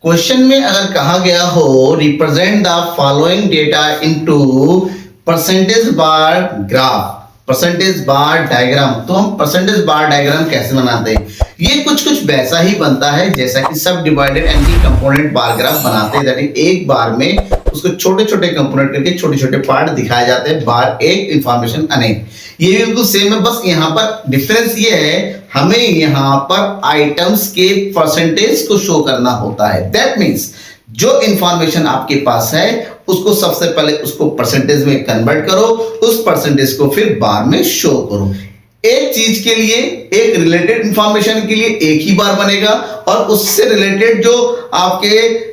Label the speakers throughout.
Speaker 1: Question में अगर कहा गया हो represent the following data into percentage bar graph, percentage bar diagram, तो हम परसेंटेज बार डायग्राम कैसे बनाते हैं? ये कुछ कुछ वैसा ही बनता है जैसा कि सब divided anti component bar graph बनाते हैं। दैट इज एक बार में उसको छोटे छोटे कंपोनेंट करके छोटे छोटे पार्ट दिखाए जाते हैं, बार एक, इंफॉर्मेशन अनेक। ये बिल्कुल सेम है, बस यहाँ पर डिफरेंस ये है हमें यहाँ पर आइटम्स के परसेंटेज को शो करना होता है। दैट मीन्स जो इंफॉर्मेशन आपके पास है उसको सबसे पहले उसको परसेंटेज में कन्वर्ट करो, उस परसेंटेज को फिर बार में शो करो। एक चीज के लिए, एक रिलेटेड इंफॉर्मेशन के लिए एक ही बार बनेगा और उससे रिलेटेड जो आपके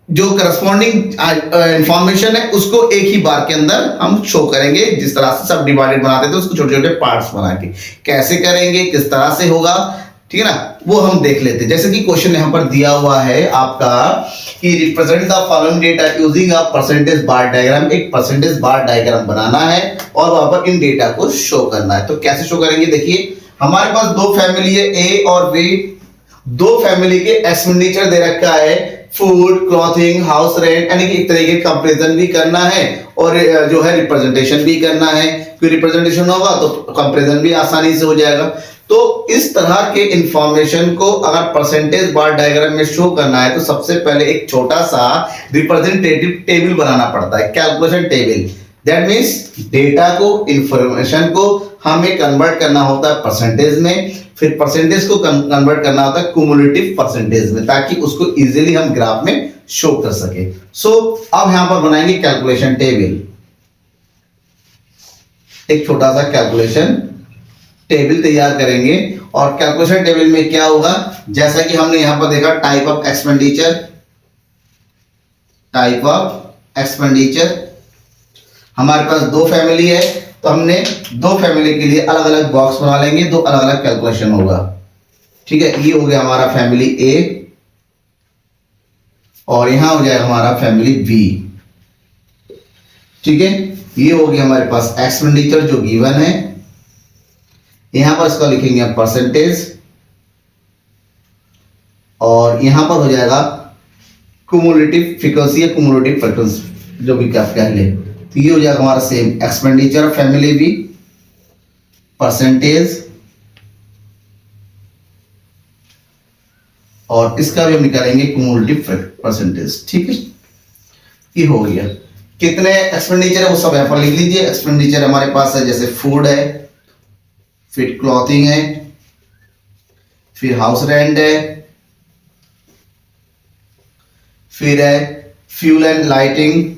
Speaker 1: जो करस्पॉन्डिंग इंफॉर्मेशन है उसको एक ही बार के अंदर हम शो करेंगे। जिस तरह से सब डिवाइडेड बनाते थे उसको छोटे छोटे पार्ट्स बना के कैसे करेंगे, किस तरह से होगा, ठीक है ना, वो हम देख लेते हैं। जैसे कि क्वेश्चन यहां पर दिया हुआ है आपका कि represent the following data using a percentage bar diagram, एक परसेंटेज बार डायग्राम बनाना है और वहां पर इन डेटा को शो करना है। तो कैसे शो करेंगे? देखिए हमारे पास दो फैमिली है, ए और बी। दो फैमिली के एक्सपेंडिचर दे रखा है, फूड, क्लॉथिंग, हाउस रेंट, यानी कि एक तरीके का कंपैरिजन भी करना है और जो है रिप्रेजेंटेशन भी करना है। क्योंकि रिप्रेजेंटेशन होगा तो कंपैरिजन भी आसानी से हो जाएगा। तो इस तरह के इंफॉर्मेशन को अगर परसेंटेज बार डायग्राम में शो करना है तो सबसे पहले एक छोटा सा रिप्रेजेंटेटिव टेबल बनाना पड़ता है, calculation table. That means data को, इंफॉर्मेशन को हमें कन्वर्ट करना होता है परसेंटेज में, फिर परसेंटेज को कन्वर्ट करना होता है क्यूमुलेटिव परसेंटेज में, ताकि उसको इजीली हम ग्राफ में शो कर सके। सो अब यहां पर बनाएंगे कैलकुलेशन टेबल, एक छोटा सा कैलकुलेशन टेबल तैयार करेंगे। और कैलकुलेशन टेबल में क्या होगा, जैसा कि हमने यहां पर देखा type of expenditure, type of expenditure. हमारे पास दो फैमिली है तो हमने दो फैमिली के लिए अलग अलग बॉक्स बना लेंगे, दो अलग अलग कैलकुलेशन होगा। ठीक है, ये हो गया हमारा फैमिली ए और यहां हो जाएगा हमारा फैमिली बी। ठीक है, ये हो गया हमारे पास एक्सपेंडिचर जो गिवन है, यहां पर इसका लिखेंगे परसेंटेज और यहां पर हो जाएगा क्यूमुलेटिव फ्रीक्वेंसी या क्यूमुलेटिव फ्रीक्वेंसी, जो भी आप कह ले। तो ये हो जाएगा हमारा same expenditure family B, percentage, और इसका भी हम निकालेंगे क्यूमुलेटिव परसेंटेज। ठीक है, ये हो गया। कितने एक्सपेंडिचर है वो सब यहां पर लिख लीजिए। एक्सपेंडिचर हमारे पास है जैसे फूड है, फिर क्लॉथिंग है, फिर हाउस रेंट है, फिर है फ्यूल एंड लाइटिंग,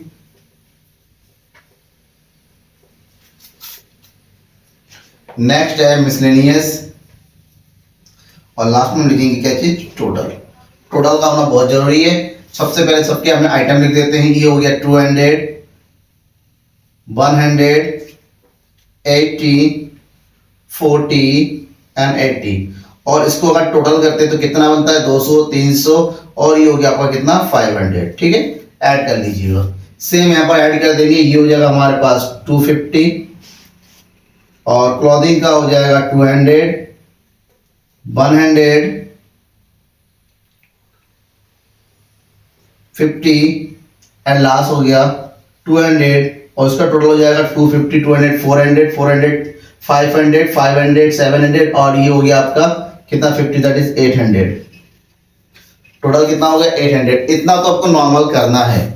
Speaker 1: नेक्स्ट है मिसलेनियस और लास्ट में लिखेंगे क्या चीज, टोटल। टोटल का होना बहुत जरूरी है। सबसे पहले सबके हमने आइटम लिख देते हैं। ये हो गया 200, 100, 80, 40 एंड 80। और इसको अगर टोटल करते हैं तो कितना बनता है, 200, 300 और ये हो गया आपका कितना, 500। ठीक है, ऐड कर लीजिएगा। सेम यहाँ पर ऐड कर देंगे, ये हो जाएगा हमारे पास 250 और क्लॉथिंग का हो जाएगा 200, 100, 50 एंड लास्ट हो गया 200 और इसका टोटल हो जाएगा 250, 200, 400, 400, 500, 500, 700 और ये हो गया आपका कितना, 50, दैट इज 800। टोटल कितना हो गया, 800। इतना तो आपको नॉर्मल करना है,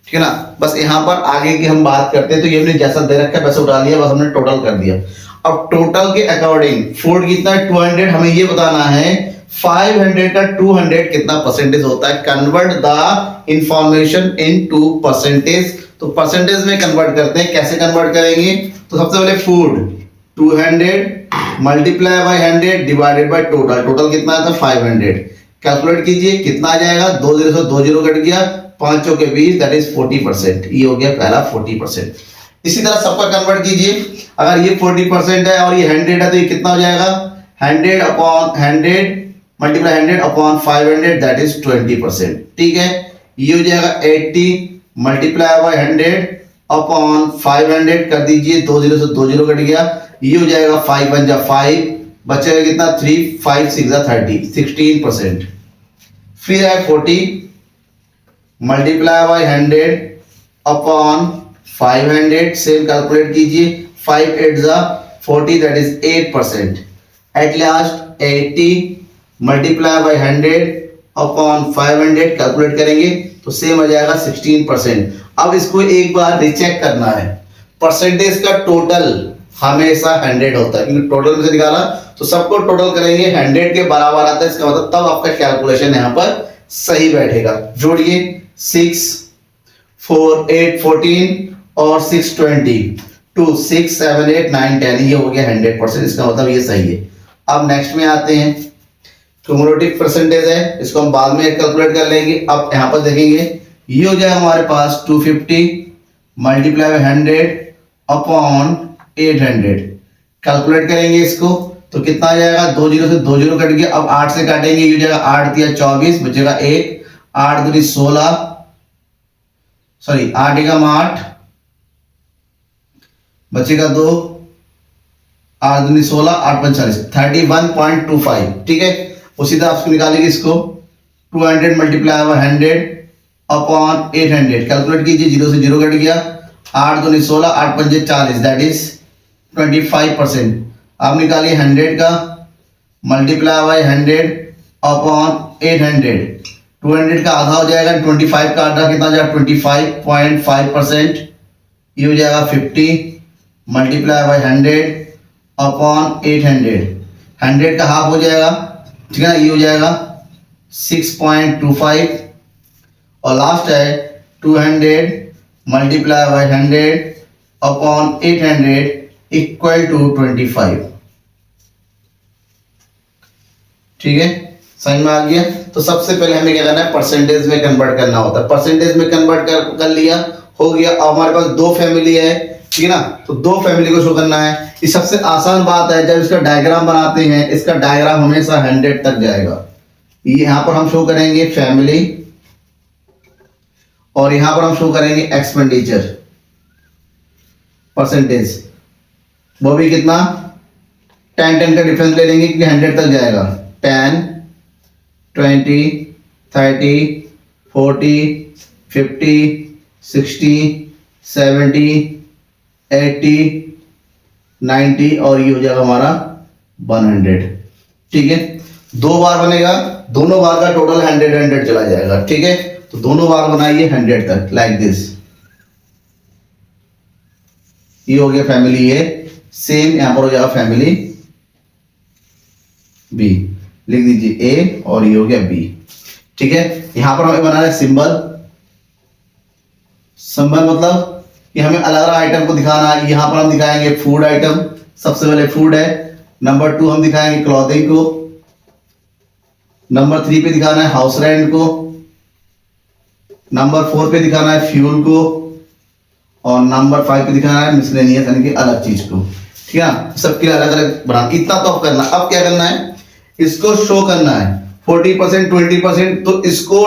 Speaker 1: ठीक है ना। बस यहाँ पर आगे की हम बात करते हैं तो ये हमने जैसा दे रखा है वैसे उठा लिया, बस हमने टोटल कर दिया। अब टोटल के अकॉर्डिंग फूड कितना है 200, हमें ये बताना है 500 का 200 कितना परसेंटेज होता है। Convert the information into percentage. तो परसेंटेज में कन्वर्ट करते हैं, कैसे कन्वर्ट करेंगे, तो सबसे पहले food 200 multiply by 100 divided by total. Total कितना आता है 500। कैलकुलेट कीजिए कितना आ जाएगा, 2 0 से 2 0 कट गया, 5 चौके 20, दैट इज 40%। ये हो गया पहला 40%। इसी तरह सबका कन्वर्ट कीजिए। अगर ये 40% है और ये 100 है तो ये कितना हो जाएगा, 100 upon 100 multiply 100 upon 500 that is 20%। ठीक है, ये हो जाएगा 80 मल्टीप्लाई बाय 100 अपॉन 500 कर दीजिए, 2 0 से 2 0 कट गया, ये हो जाएगा 5 1 जा 5, बचेगा कितना 3 5 6 जा 30, 16%। फिर है 40 multiply by 100 upon 500, same calculate कीजिए, 5 8 जा 40 that is 8%। At last 80 multiply by 100 upon 500 calculate करेंगे तो सेम आ जाएगा 16%। अब इसको एक बार रिचेक करना है, परसेंटेज का टोटल हमेशा 100 होता है, क्योंकि टोटल में से निकाला तो सबको टोटल करेंगे 100 के बराबर आता है, इसका मतलब तब आपका कैलकुलेशन यहाँ पर सही बैठेगा। जोड़िए 6 4 8 14 और 6 20 2 6 7 8 9 10, ये हो गया 100%, इसका मतलब ये सही है। अब नेक्स्ट में आते हैं, क्यूमुलेटिव परसेंटेज है, इसको हम बाद में कैलकुलेट कर लेंगे। अब यहाँ पर देखेंगे ये हो जाएगा हमारे पास 250 मल्टीप्लाई बाई 100 अपॉन 800, कैलकुलेट करेंगे इसको तो कितना आ जाएगा, 2 जीरो से 2 जीरो कट गया। अब 8 से काटेंगे, ये हो जाएगा 8 दिया 24, बचेगा 1, 8 दूनी 16, सॉरी 8 एकम 8, बचेगा 2, 8 दूनी 16, 8 45 31.25, ठीक है। उसी तरह आपको निकालेंगे इसको 200 मल्टीप्लाई बाई 100 अपॉन 800, कैलकुलेट कीजिए, 0 से 0 कट गया, 8 दूनी 16, 8 पंजे 40 दैट इज 25%। आप निकालिए 100 का मल्टीप्लाई बाई 100 अपॉन 800, 200 का आधा हो जाएगा, 25 का आधा कितना हो जाएगा 25.5%, ये हो जाएगा 50 मल्टीप्लाई बाई 100 अपॉन 800, 100 का हाफ हो जाएगा, ठीक है, ये हो जाएगा 6.25 और लास्ट है 200 multiply by 100 upon 800 equal to 25, ठीक है, समझ में आ गया। तो सबसे पहले हमें क्या करना है, परसेंटेज में कन्वर्ट करना होता है। परसेंटेज में कन्वर्ट कर लिया, हो गया। अब हमारे पास 2 फैमिली है, ठीक है ना, तो 2 फैमिली को शो करना है। ये सबसे आसान बात है, जब इसका डायग्राम बनाते हैं, इसका डायग्राम हमेशा 100 तक जाएगा। ये यहां पर हम शो करेंगे फैमिली और यहां पर हम शो करेंगे एक्सपेंडिचर परसेंटेज, वो भी कितना 10 का डिफरेंस ले लेंगे क्योंकि 100 तक जाएगा। 10 20 30 40 50 60 70 80 90 और ये हो जाएगा हमारा 100, ठीक है। 2 बार बनेगा, दोनों बार का टोटल 100 चला जाएगा, ठीक है। तो दोनों बार बनाइए 100 तक, लाइक दिस। ये हो गया फैमिली ए, सेम यहां पर हो जाएगा फैमिली बी, लिख दीजिए ए और ये हो गया बी, ठीक है। यहां पर हमें बनाना है सिंबल। सिंबल मतलब कि हमें अलग अलग आइटम को दिखाना है। यहां पर हम दिखाएंगे फूड आइटम, सबसे पहले फूड है। नंबर 2 हम दिखाएंगे क्लॉथिंग को। नंबर 3 पे दिखाना है हाउस रेंट को। नंबर 4 पे दिखाना है फ्यूल को और नंबर 5 पे दिखाना है मिसलेनियस यानी कि अलग चीज को, ठीक है ना। सबके अलग अलग बना, इतना तो अब करना। अब क्या करना है, इसको शो करना है 40% 20%। तो इसको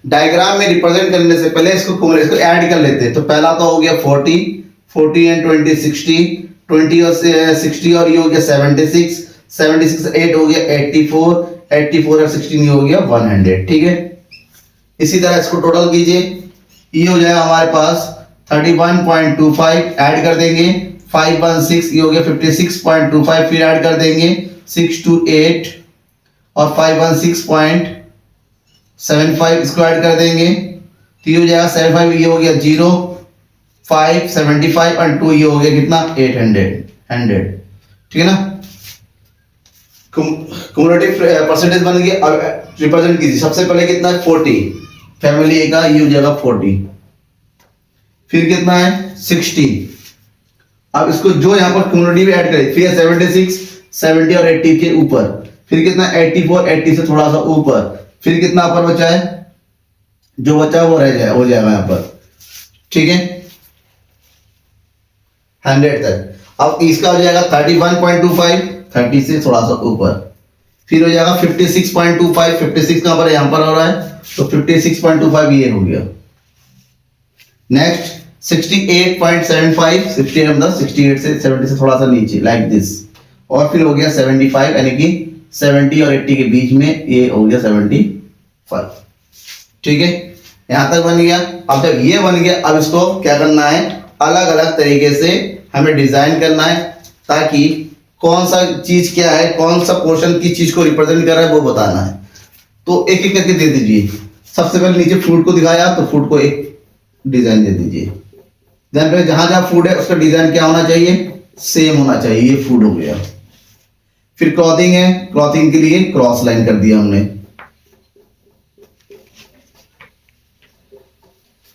Speaker 1: डायग्राम में रिप्रेजेंट करने से पहले इसको ऐड कर लेते हैं। तो पहला तो हो गया 40 एंड 20 60, 20 और 60 और ये हो गया 76 8 हो गया 84 और 16 ये हो गया 100, ठीक है। इसी तरह इसको टोटल कीजिए, ये हो जाएगा हमारे पास 31.25, ऐड कर देंगे 516, ये हो गया 56.25, फिर ऐड कर देंगे 628 और 516.75, इसको ऐड कर देंगे तो ये हो जाएगा 75, ये हो गया 0 5 75 और 2 ये हो गया कितना 100, ठीक है ना। क्युमुलेटिव परसेंटेज बन गया। अब रिप्रेजेंट कीजिए, सबसे पहले कितना है 40, फैमिली ए का ये हो जाएगा 40, फिर कितना है 60। अब इसको जो यहां पर क्युमुलेटिव ऐड करें, फिर 76 70 और 80 के ऊपर, फिर कितना 84 80 से थोड़ा सा ऊपर, फिर कितना ऊपर बचा है, जो बचा है वो रह जाए हो जाएगा यहां पर, ठीक है 100 तक। अब इसका हो जाएगा 31.25, 30 से थोड़ा सा ऊपर, फिर हो जाएगा 56.25, 56 कहां पर है, यहां पर हो रहा है तो 56.25 ये हो गया। नेक्स्ट 68.75, 68 मतलब 68 से 70 से थोड़ा सा नीचे लाइक दिस, और फिर हो गया 75 यानी कि 70 और 80 के बीच में, ये हो गया फल। ठीक है, यहां तक बन गया। अब जब ये बन गया, अब इसको क्या करना है, अलग अलग तरीके से हमें डिजाइन करना है, ताकि कौन सा चीज क्या है, कौन सा पोर्शन किस चीज को रिप्रेजेंट कर रहा है वो बताना है। तो एक एक करके दे दीजिए। सबसे पहले नीचे फूड को दिखाया, तो फूड को एक डिजाइन दे दीजिए। देन फिर जहां जहां फूड है उसका डिजाइन क्या होना चाहिए, सेम होना चाहिए। ये फूड हो गया। फिर क्लॉथिंग है, क्लॉथिंग के लिए क्रॉस लाइन कर दिया हमने।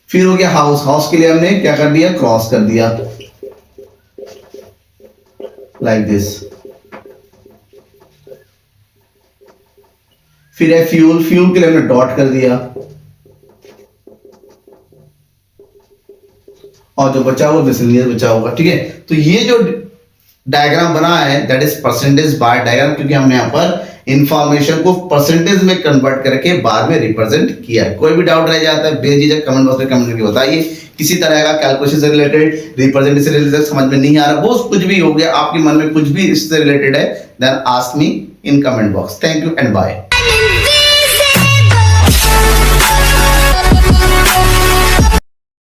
Speaker 1: फिर हो गया हाउस, हाउस के लिए हमने क्या कर दिया, क्रॉस कर दिया लाइक दिस। फिर है फ्यूल, फ्यूल के लिए हमने डॉट कर दिया, और जो बचा हुआ मिसलेनियस बचा होगा। ठीक है, तो ये जो डायग्राम बना है that is percentage bar diagram, क्योंकि हमने यहाँ पर इंफॉर्मेशन को परसेंटेज में कन्वर्ट करके बाद में रिप्रेजेंट किया है। कोई भी डाउट रह जाता है बेझिझक कमेंट बॉक्स में कमेंट करके बताइए। किसी तरह का कैलकुलेशन से रिलेटेड, रिप्रेजेंटेशन से रिलेटेड समझ में नहीं आ रहा, वो कुछ भी हो गया, आपके मन में कुछ भी इससे रिलेटेड है, then ask me in comment box. Thank you and bye.